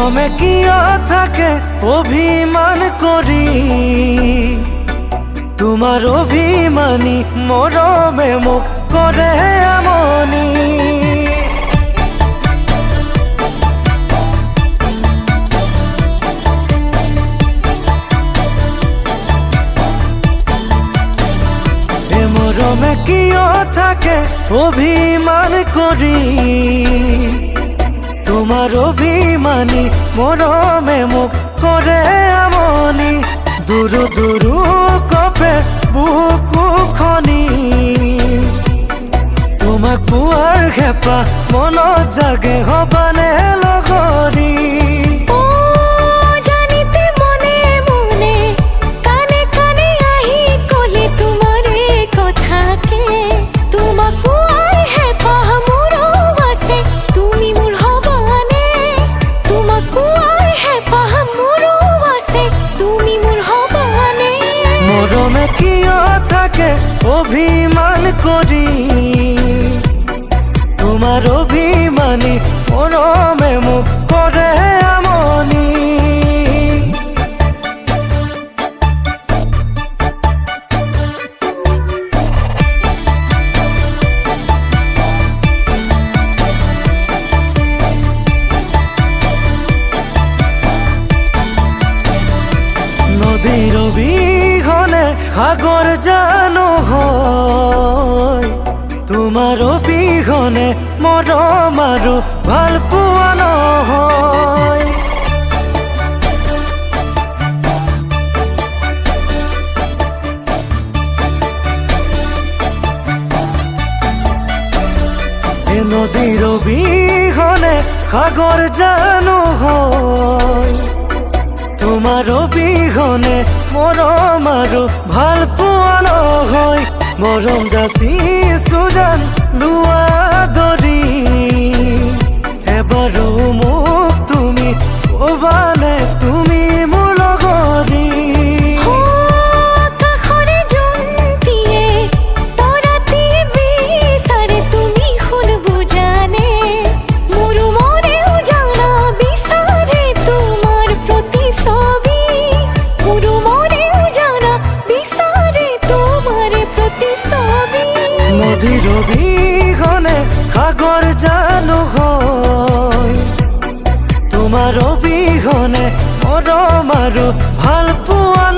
মরমে কিয় থাকে অভিমান করি, তোমার অভিমানী মরমে মুখ করে এমনি। মরমে কিয় থাকে অভিমান করি, তোমার অভিমানী মরমে মুখ করে এমনি। দুরু দুরু কপে বুকু খনি, তোমাক পুয়ার খেপা মনত জাগে হবানে লগৰী। মরমে কিয় থাকে অভিমান করি, তোমার অভিমানী মরমে মুখ করে এমনি। নদীর অবিহনে সাগর জানো হয়, তোমার অবিহনে মৰম আৰু ভাল পোৱা নহয়। এ নদীর অবিহনে সাগর জানো হয়, তোমার অবিহনে মৰম আৰু ভাল পোৱা নহয়। মৰম যাচি সুজান লোৱা দৰি, এবাৰো মোক তুমি কবানে তুমি মোৰ লগৰী। নদীর অবিহনে সাগর জানো হয়, তোমার অবিহনে মৰম আৰু ভাল পোৱা